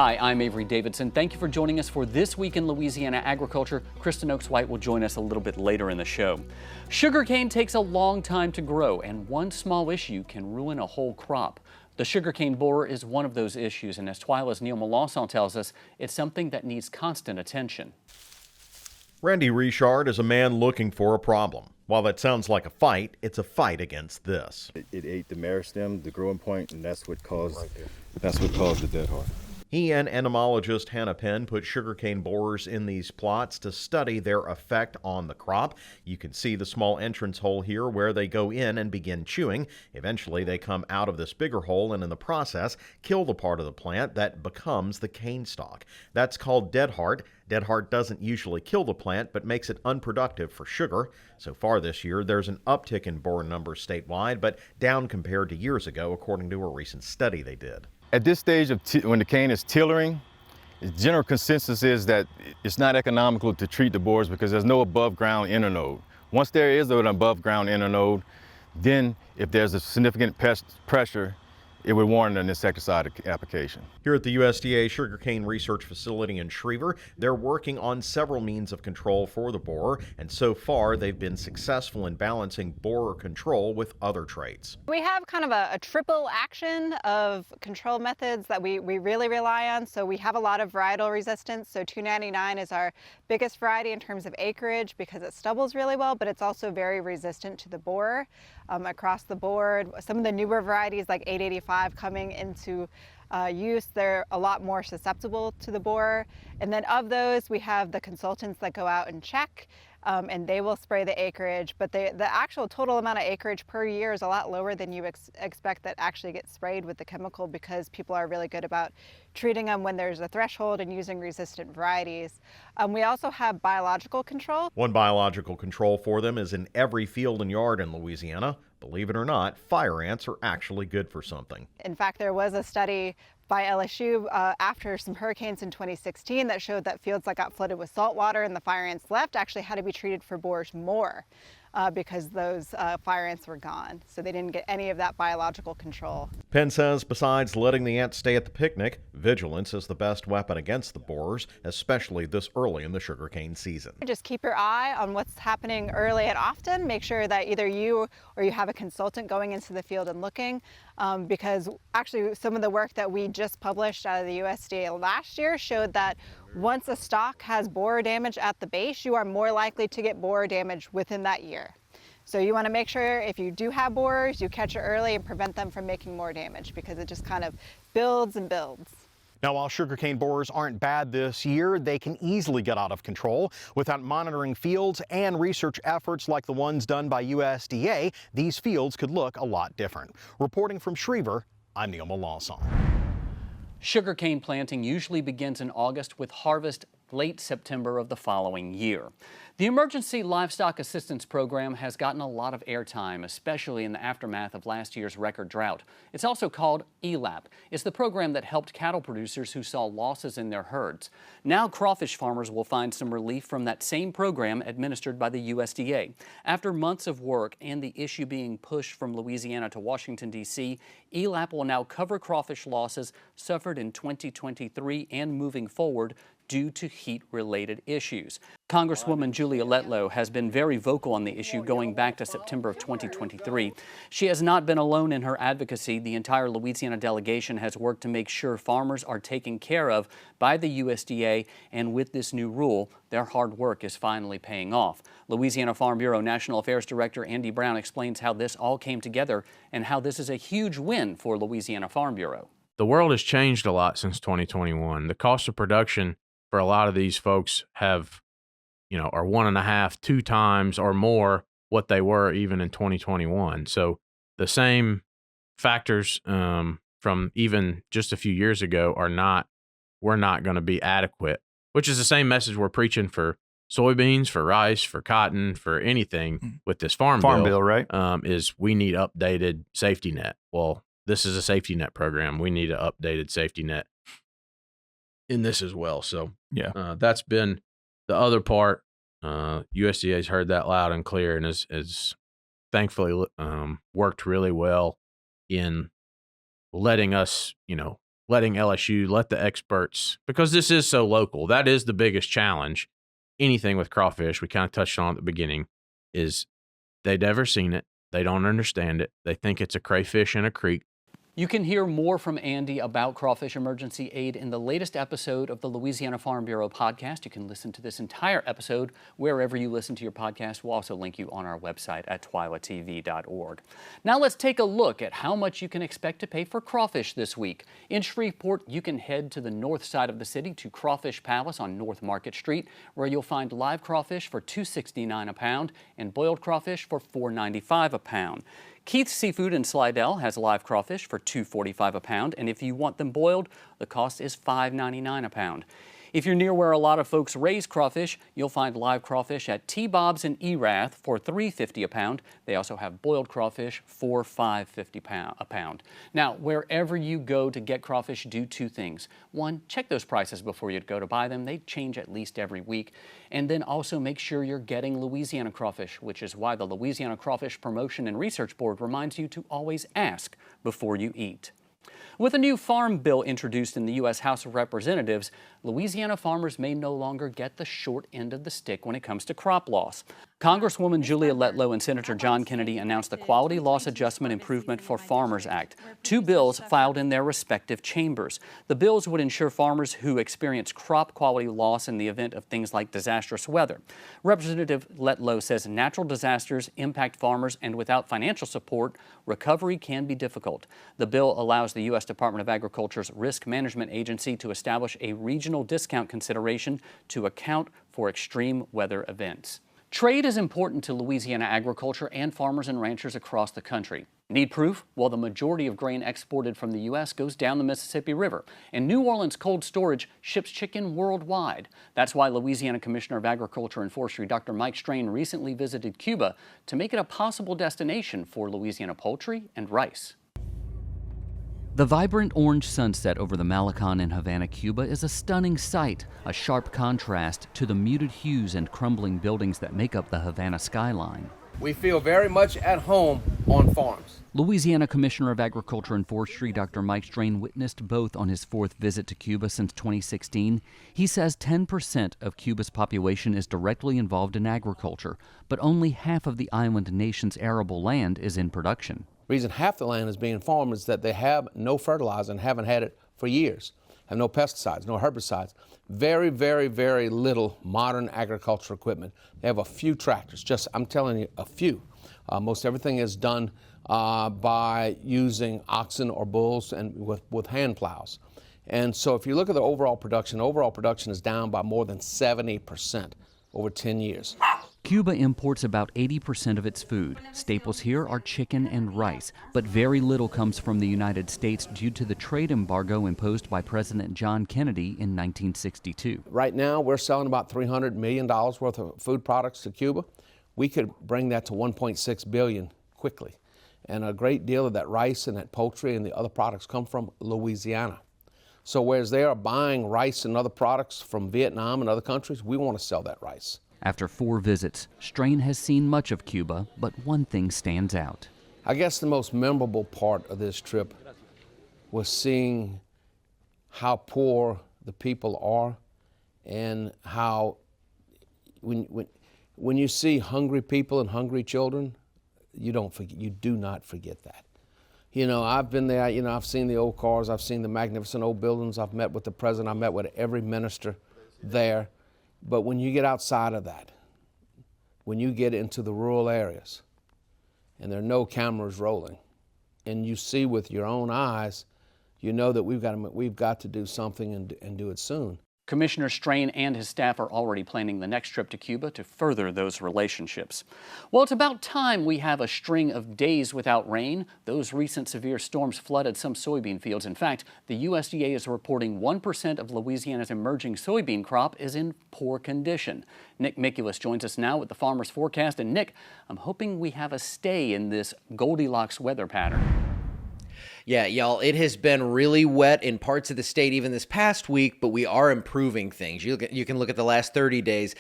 Hi, I'm Avery Davidson. Thank you for joining us for This Week in Louisiana Agriculture. Kristen Oaks-White will join us a little bit later in the show. Sugarcane takes a long time to grow, and one small issue can ruin a whole crop. The sugarcane borer is one of those issues, and as TWILA's Neil Melancon tells us, it's something that needs constant attention. Randy Richard is a man looking for a problem. While that sounds like a fight, it's a fight against this. It ate the meristem, the growing point, and that's what caused the dead heart. He and entomologist Hannah Penn put sugarcane borers in these plots to study their effect on the crop. You can see the small entrance hole here where they go in and begin chewing. Eventually, they come out of this bigger hole and in the process, kill the part of the plant that becomes the cane stalk. That's called dead heart. Dead heart doesn't usually kill the plant, but makes it unproductive for sugar. So far this year, there's an uptick in borer numbers statewide, but down compared to years ago, according to a recent study they did. At this stage of when the cane is tillering, the general consensus is that it's not economical to treat the borers because there's no above ground internode. Once there is an above ground internode, then if there's a significant pest pressure, it would warrant an insecticide application. Here at the USDA Sugarcane Research Facility in Schriever, they're working on several means of control for the borer, and so far they've been successful in balancing borer control with other traits. We have kind of a triple action of control methods that we really rely on. So we have a lot of varietal resistance. So 299 is our biggest variety in terms of acreage because it stubbles really well, but it's also very resistant to the borer across the board. Some of the newer varieties like 885 coming into use, they're a lot more susceptible to the borer. And then of those, we have the consultants that go out and check, and they will spray the acreage, but the actual total amount of acreage per year is a lot lower than you expect that actually gets sprayed with the chemical because people are really good about treating them when there's a threshold and using resistant varieties. We also have biological control. One biological control for them is in every field and yard in Louisiana. Believe it or not, fire ants are actually good for something. In fact, there was a study by LSU after some hurricanes in 2016 that showed that fields that got flooded with salt water and the fire ants left actually had to be treated for borers more because those fire ants were gone. So they didn't get any of that biological control. Penn says besides letting the ants stay at the picnic, vigilance is the best weapon against the borers, especially this early in the sugarcane season. Just keep your eye on what's happening early and often. Make sure that either you or you have a consultant going into the field and looking because actually some of the work that we just published out of the USDA last year showed that once a stalk has borer damage at the base, you are more likely to get borer damage within that year. So you want to make sure if you do have borers, you catch it early and prevent them from making more damage because it just kind of builds and builds. Now, while sugarcane borers aren't bad this year, they can easily get out of control. Without monitoring fields and research efforts like the ones done by USDA, these fields could look a lot different. Reporting from Schriever, I'm Neil Melancon. Sugarcane planting usually begins in August with harvest late September of the following year. The Emergency Livestock Assistance Program has gotten a lot of airtime, especially in the aftermath of last year's record drought. It's also called ELAP. It's the program that helped cattle producers who saw losses in their herds. Now crawfish farmers will find some relief from that same program administered by the USDA. After months of work and the issue being pushed from Louisiana to Washington, D.C., ELAP will now cover crawfish losses suffered in 2023 and moving forward due to heat-related issues. Congresswoman Julia Letlow has been very vocal on the issue going back to September of 2023. She has not been alone in her advocacy. The entire Louisiana delegation has worked to make sure farmers are taken care of by the USDA, and with this new rule, their hard work is finally paying off. Louisiana Farm Bureau National Affairs Director Andy Brown explains how this all came together and how this is a huge win for Louisiana Farm Bureau. The world has changed a lot since 2021. The cost of production for a lot of these folks have, are 1.5, 2 times or more what they were even in 2021. So the same factors from even just a few years ago we're not going to be adequate, which is the same message we're preaching for soybeans, for rice, for cotton, for anything with this farm bill, right? Is we need updated safety net. Well, this is a safety net program. We need an updated safety net in this as well. So yeah, that's been the other part. USDA has heard that loud and clear and has thankfully worked really well in letting us, letting LSU, let the experts, because this is so local. That is the biggest challenge. Anything with crawfish, we kind of touched on at the beginning, is they've never seen it. They don't understand it. They think it's a crayfish in a creek. You can hear more from Andy about crawfish emergency aid in the latest episode of the Louisiana Farm Bureau podcast. You can listen to this entire episode wherever you listen to your podcast. We'll also link you on our website at twilatv.org. Now let's take a look at how much you can expect to pay for crawfish this week. In Shreveport, you can head to the north side of the city to Crawfish Palace on North Market Street, where you'll find live crawfish for $2.69 a pound and boiled crawfish for $4.95 a pound. Keith's Seafood in Slidell has live crawfish for $2.45 a pound, and if you want them boiled, the cost is $5.99 a pound. If you're near where a lot of folks raise crawfish, you'll find live crawfish at T-Bob's in Erath for $3.50 a pound. They also have boiled crawfish for $5.50 a pound. Now, wherever you go to get crawfish, do two things. One, check those prices before you go to buy them. They change at least every week. And then also make sure you're getting Louisiana crawfish, which is why the Louisiana Crawfish Promotion and Research Board reminds you to always ask before you eat. With a new farm bill introduced in the U.S. House of Representatives, Louisiana farmers may no longer get the short end of the stick when it comes to crop loss. Congresswoman Julia Letlow and Senator John Kennedy announced the Quality Loss Adjustment Improvement for Farmers Act, two bills filed in their respective chambers. The bills would ensure farmers who experience crop quality loss in the event of things like disastrous weather. Representative Letlow says natural disasters impact farmers, and without financial support, recovery can be difficult. The bill allows the U.S. Department of Agriculture's Risk Management Agency to establish a regional discount consideration to account for extreme weather events. Trade is important to Louisiana agriculture and farmers and ranchers across the country. Need proof? Well, the majority of grain exported from the U.S. goes down the Mississippi River, and New Orleans Cold Storage ships chicken worldwide. That's why Louisiana Commissioner of Agriculture and Forestry Dr. Mike Strain recently visited Cuba to make it a possible destination for Louisiana poultry and rice. The vibrant orange sunset over the Melancon in Havana, Cuba is a stunning sight, a sharp contrast to the muted hues and crumbling buildings that make up the Havana skyline. We feel very much at home on farms. Louisiana Commissioner of Agriculture and Forestry Dr. Mike Strain witnessed both on his fourth visit to Cuba since 2016. He says 10% of Cuba's population is directly involved in agriculture, but only half of the island nation's arable land is in production. The reason half the land is being farmed is that they have no fertilizer and haven't had it for years. Have no pesticides, no herbicides. Very, very, very little modern agricultural equipment. They have a few tractors, just, I'm telling you, a few. Most everything is done by using oxen or bulls and with hand plows. And so if you look at the overall production is down by more than 70% over 10 years. Cuba imports about 80% of its food. Staples here are chicken and rice, but very little comes from the United States due to the trade embargo imposed by President John Kennedy in 1962. Right now, we're selling about $300 million worth of food products to Cuba. We could bring that to $1.6 billion quickly. And a great deal of that rice and that poultry and the other products come from Louisiana. So whereas they are buying rice and other products from Vietnam and other countries, we want to sell that rice. After 4 visits, Strain has seen much of Cuba, but one thing stands out. I guess the most memorable part of this trip was seeing how poor the people are, and how when you see hungry people and hungry children, you do not forget that. You know, I've been there, you know, I've seen the old cars, I've seen the magnificent old buildings, I've met with the president, I've met with every minister there. But when you get outside of that, when you get into the rural areas and there are no cameras rolling, and you see with your own eyes, you know that we've got to do something and do it soon. Commissioner Strain and his staff are already planning the next trip to Cuba to further those relationships. Well, it's about time we have a string of days without rain. Those recent severe storms flooded some soybean fields. In fact, the USDA is reporting 1% of Louisiana's emerging soybean crop is in poor condition. Nick Mikulas joins us now with the Farmer's Forecast. And Nick, I'm hoping we have a stay in this Goldilocks weather pattern. Yeah, y'all, it has been really wet in parts of the state even this past week, but we are improving things. You can look at the last 30 days.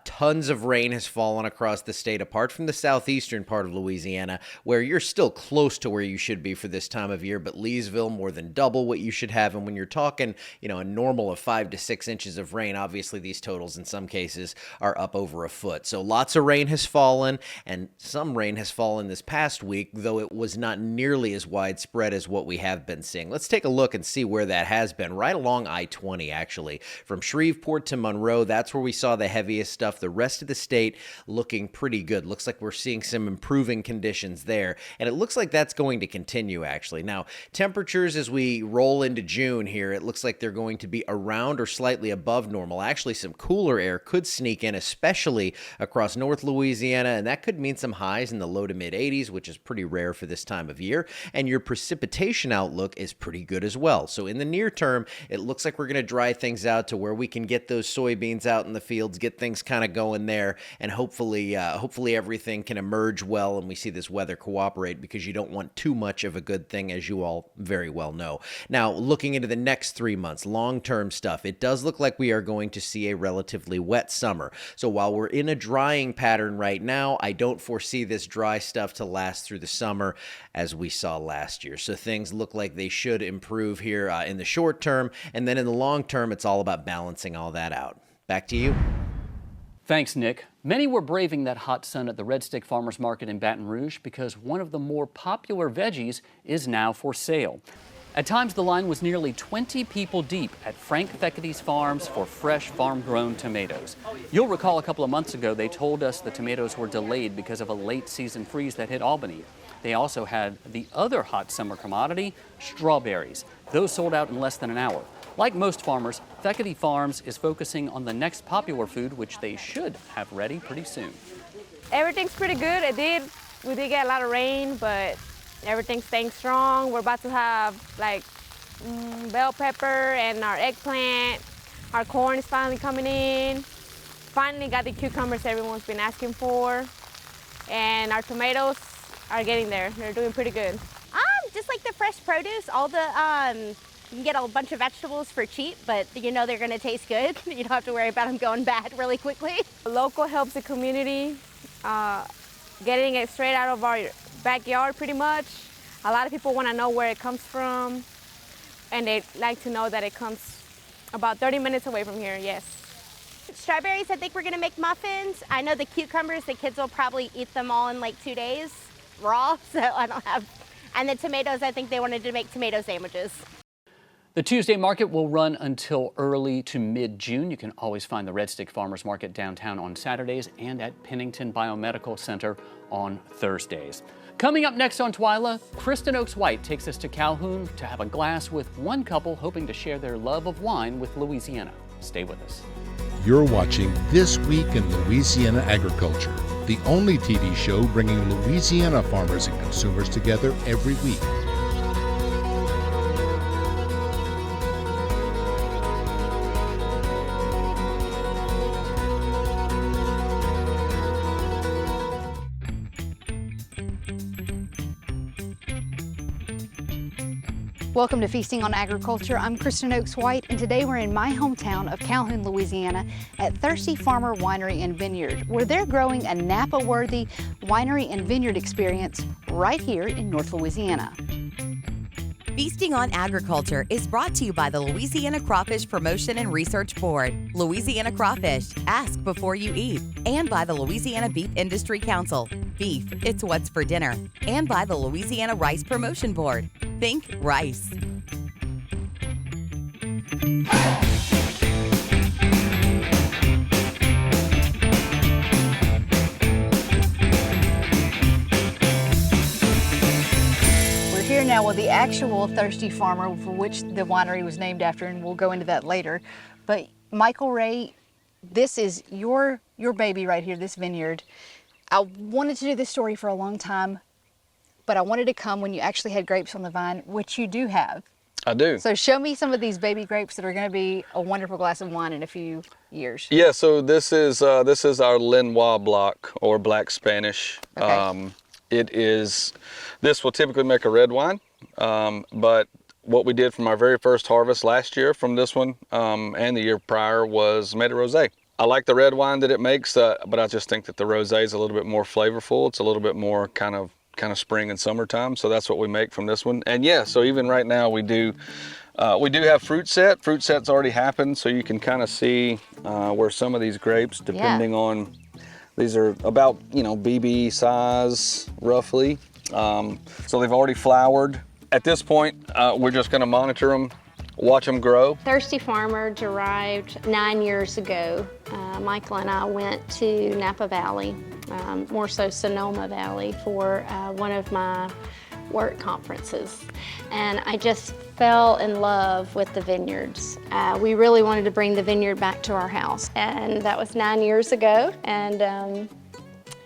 Tons of rain has fallen across the state, apart from the southeastern part of Louisiana, where you're still close to where you should be for this time of year, but Leesville more than double what you should have. And when you're talking, a normal of 5 to 6 inches of rain, obviously these totals in some cases are up over a foot. So lots of rain has fallen, and some rain has fallen this past week, though it was not nearly as widespread as what we have been seeing. Let's take a look and see where that has been. Right along I-20, actually. From Shreveport to Monroe, that's where we saw the heaviest stuff. The rest of the state looking pretty good. Looks like we're seeing some improving conditions there, and it looks like that's going to continue, actually. Now, temperatures as we roll into June here, it looks like they're going to be around or slightly above normal. Actually, some cooler air could sneak in, especially across North Louisiana, and that could mean some highs in the low to mid 80s, which is pretty rare for this time of year. And your precipitation outlook is pretty good as well. So in the near term, it looks like we're going to dry things out to where we can get those soybeans out in the fields, get things kind of going there, and hopefully everything can emerge well and we see this weather cooperate, because you don't want too much of a good thing, as you all very well know. Now, looking into the next 3 months, long-term stuff, it does look like we are going to see a relatively wet summer. So while we're in a drying pattern right now, I don't foresee this dry stuff to last through the summer as we saw last year. So things look like they should improve here in the short term, and then in the long term, it's all about balancing all that out. Back to you. Thanks, Nick. Many were braving that hot sun at the Red Stick Farmers Market in Baton Rouge because one of the more popular veggies is now for sale. At times, the line was nearly 20 people deep at Frank Theckety's Farms for fresh farm-grown tomatoes. You'll recall a couple of months ago, they told us the tomatoes were delayed because of a late-season freeze that hit Albany. They also had the other hot summer commodity, strawberries. Those sold out in less than an hour. Like most farmers, Theckety's Farms is focusing on the next popular food, which they should have ready pretty soon. Everything's pretty good. We did get a lot of rain, but everything's staying strong. We're about to have bell pepper and our eggplant. Our corn is finally coming in. Finally got the cucumbers everyone's been asking for. And our tomatoes are getting there. They're doing pretty good. Just like the fresh produce, all the you can get a bunch of vegetables for cheap, but they're going to taste good. You don't have to worry about them going bad really quickly. Local helps the community, getting it straight out of our backyard pretty much. A lot of people want to know where it comes from, and they like to know that it comes about 30 minutes away from here, yes. Strawberries, I think we're going to make muffins. I know the cucumbers, the kids will probably eat them all in like 2 days raw, so I don't have. And the tomatoes, I think they wanted to make tomato sandwiches. The Tuesday market will run until early to mid-June. You can always find the Red Stick Farmers Market downtown on Saturdays and at Pennington Biomedical Center on Thursdays. Coming up next on TWILA, Kristen Oaks-White takes us to Calhoun to have a glass with one couple hoping to share their love of wine with Louisiana. Stay with us. You're watching This Week in Louisiana Agriculture, the only TV show bringing Louisiana farmers and consumers together every week. Welcome to Feasting on Agriculture. I'm Kristen Oaks-White, and today we're in my hometown of Calhoun, Louisiana at Thirsty Farmer Winery and Vineyard, where they're growing a Napa-worthy winery and vineyard experience right here in North Louisiana. Feasting on Agriculture is brought to you by the Louisiana Crawfish Promotion and Research Board, Louisiana Crawfish, ask before you eat, and by the Louisiana Beef Industry Council, beef, it's what's for dinner, and by the Louisiana Rice Promotion Board, think rice. Here now with the actual Thirsty Farmer for which the winery was named after, and we'll go into that later. But Michael Ray, this is your baby right here, this vineyard. I wanted to do this story for a long time, but I wanted to come when you actually had grapes on the vine, which you do have. I do. So show me some of these baby grapes that are going to be a wonderful glass of wine in a few years. Yeah, so this is our Lenoir block, or Black Spanish. Okay. This will typically make a red wine, but what we did from our very first harvest last year from this one and the year prior was made a rosé. I like the red wine that it makes, but I just think that the rosé is a little bit more flavorful. It's a little bit more kind of spring and summertime, so that's what we make from this one. And yeah, so even right now we do have fruit set. Fruit set's already happened, so you can kind of see where some of these grapes, depending on, these are about, you know, BB size roughly. So they've already flowered. At this point, we're just going to monitor them, watch them grow. Thirsty Farmer arrived 9 years ago. Michael and I went to Napa Valley, more so Sonoma Valley, for one of my work conferences. And I just fell in love with the vineyards. We really wanted to bring the vineyard back to our house. And that was 9 years ago. And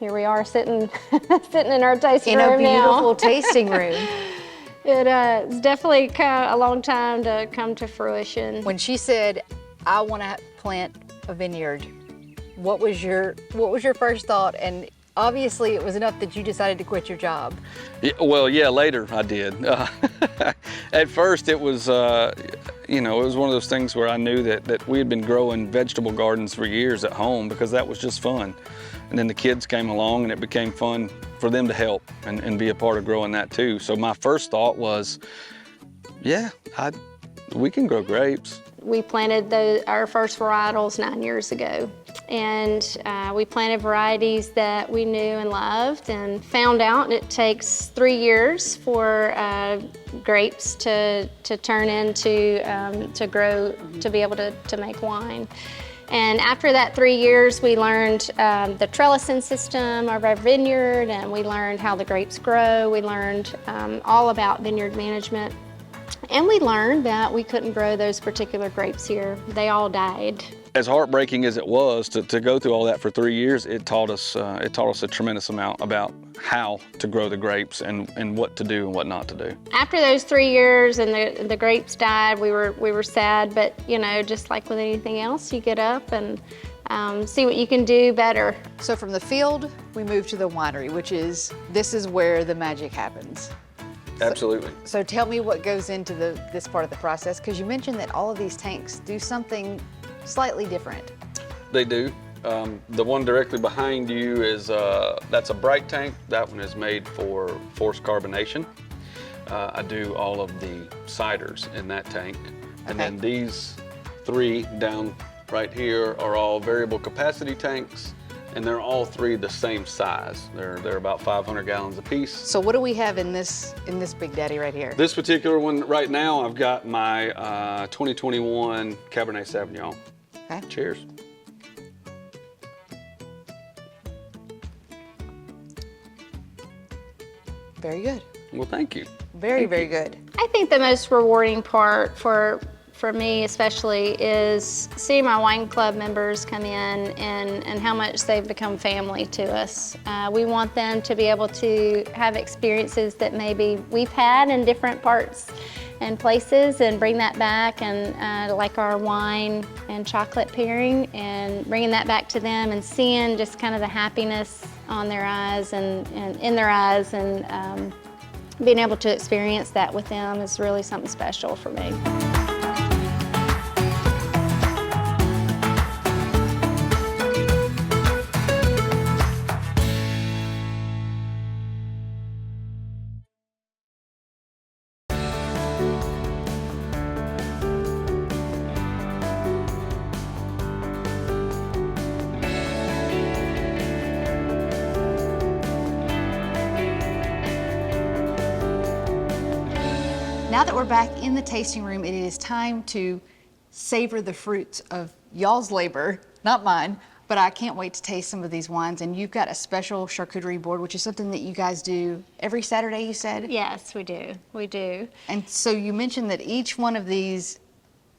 here we are sitting in our tasting room now. In a beautiful tasting room. It's definitely a long time to come to fruition. When she said, I want to plant a vineyard, what was your first thought? And obviously it was enough that you decided to quit your job. Yeah, well, yeah, later I did. At first it was, you know, it was one of those things where I knew that we had been growing vegetable gardens for years at home because that was just fun. And then the kids came along and it became fun for them to help and be a part of growing that too. So my first thought was, yeah, we can grow grapes. We planted our first varietals 9 years ago. And we planted varieties that we knew and loved, and found out it takes 3 years for grapes to turn into, to grow, to be able to make wine. And after that 3 years, we learned the trellising system of our vineyard, and we learned how the grapes grow. We learned all about vineyard management. And we learned that we couldn't grow those particular grapes here. They all died. As heartbreaking as it was to go through all that for 3 years, it taught us a tremendous amount about how to grow the grapes and what to do and what not to do. After those 3 years and the grapes died, we were sad, but you know, just like with anything else, you get up and see what you can do better. So from the field, we move to the winery, this is where the magic happens. Absolutely. So tell me what goes into this part of the process, because you mentioned that all of these tanks do something slightly different. They do. The one directly behind you is, that's a bright tank. That one is made for forced carbonation. I do all of the ciders in that tank. And then these three down right here are all variable capacity tanks, and they're all three the same size. They're about 500 gallons apiece. So what do we have in this Big Daddy right here? This particular one right now, I've got my 2021 Cabernet Sauvignon. Okay. Cheers. Very good. Well, thank you. Very good. I think the most rewarding part for me especially is seeing my wine club members come in and how much they've become family to us. We want them to be able to have experiences that maybe we've had in different parts and places, and bring that back, and like our wine and chocolate pairing, and bringing that back to them and seeing just kind of the happiness on their eyes and in their eyes, and being able to experience that with them is really something special for me. Now that we're back in the tasting room, it is time to savor the fruits of y'all's labor, not mine, but I can't wait to taste some of these wines. And you've got a special charcuterie board, which is something that you guys do every Saturday, you said? Yes, we do. We do. And so you mentioned that each one of these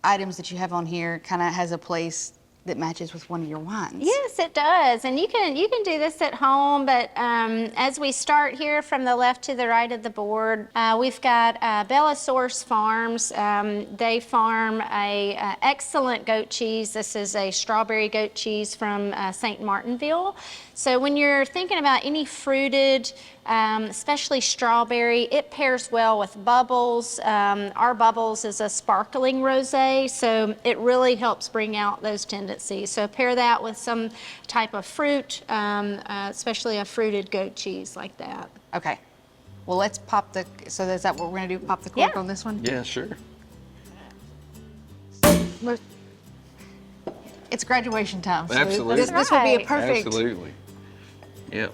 items that you have on here kind of has a place that matches with one of your wines. Yes, it does. And you can do this at home, but as we start here from the left to the right of the board, we've got Bella Source Farms. They farm a excellent goat cheese. This is a strawberry goat cheese from St. Martinville. So when you're thinking about any fruited especially strawberry. It pairs well with bubbles. Our bubbles is a sparkling rosé, so it really helps bring out those tendencies. So pair that with some type of fruit, especially a fruited goat cheese like that. Okay. Well, let's pop the, so is that what we're gonna do? Pop the cork on this one? Yeah, sure. It's graduation time. So Absolutely. This will be a perfect. Absolutely. Yep.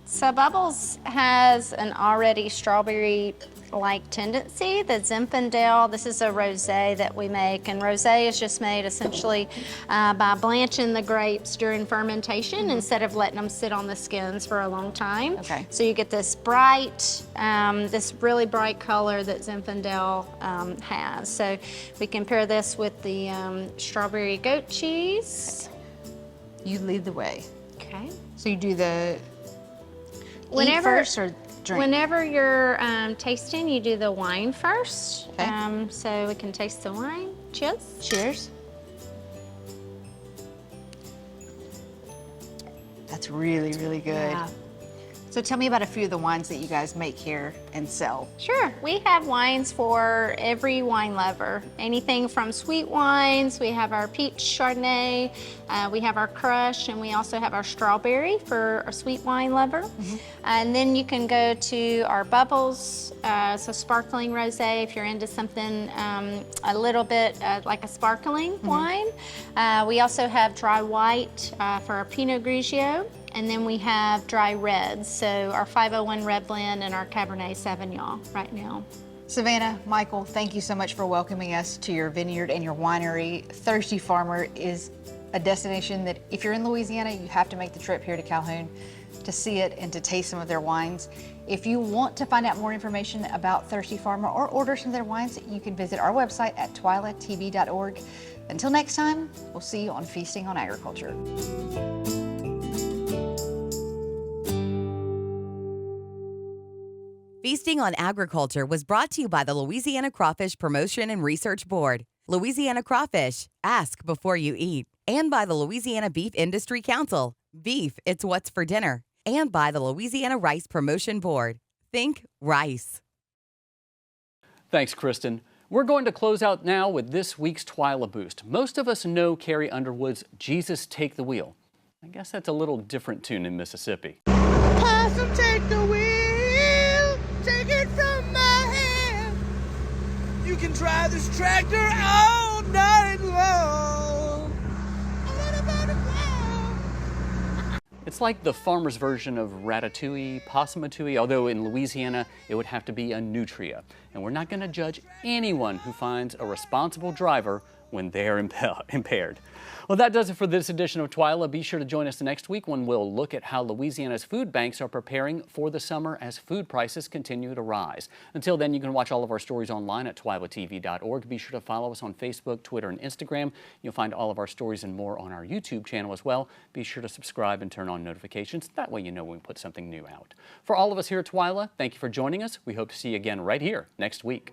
So Bubbles has an already strawberry-like tendency. The Zinfandel, this is a rosé that we make, and rosé is just made essentially by blanching the grapes during fermentation instead of letting them sit on the skins for a long time. Okay. So you get this bright, this really bright color that Zinfandel has. So we can pair this with the strawberry goat cheese. You lead the way. Okay. So you do the eat first or drink? Whenever you're tasting, you do the wine first. Okay. So we can taste the wine. Cheers. Cheers. That's really, really good. Yeah. So tell me about a few of the wines that you guys make here and sell. Sure, we have wines for every wine lover. Anything from sweet wines, we have our peach Chardonnay, we have our crush, and we also have our strawberry for a sweet wine lover. And then you can go to our bubbles, so sparkling rosé if you're into something a little bit like a sparkling wine. We also have dry white for our Pinot Grigio. And then we have dry reds, so our 501 red blend and our Cabernet Sauvignon right now. Savannah, Michael, thank you so much for welcoming us to your vineyard and your winery. Thirsty Farmer is a destination that if you're in Louisiana, you have to make the trip here to Calhoun to see it and to taste some of their wines. If you want to find out more information about Thirsty Farmer or order some of their wines, you can visit our website at twilatv.org. Until next time, we'll see you on Feasting on Agriculture. Feasting on Agriculture was brought to you by the Louisiana Crawfish Promotion and Research Board, Louisiana Crawfish, ask before you eat, and by the Louisiana Beef Industry Council, beef, it's what's for dinner, and by the Louisiana Rice Promotion Board, think rice. Thanks, Kristen. We're going to close out now with this week's TWILA Boost. Most of us know Carrie Underwood's Jesus Take the Wheel. I guess that's a little different tune in Mississippi. Possum, take the wheel. Take it from my hand. You can drive this tractor all night long. It's like the farmer's version of ratatouille, possumatouille, although in Louisiana it would have to be a nutria. And we're not going to judge anyone who finds a responsible driver when they're impaired. Well, that does it for this edition of TWILA. Be sure to join us next week when we'll look at how Louisiana's food banks are preparing for the summer as food prices continue to rise. Until then, you can watch all of our stories online at twilatv.org. Be sure to follow us on Facebook, Twitter, and Instagram. You'll find all of our stories and more on our YouTube channel as well. Be sure to subscribe and turn on notifications. That way you know when we put something new out. For all of us here at TWILA, thank you for joining us. We hope to see you again right here next week.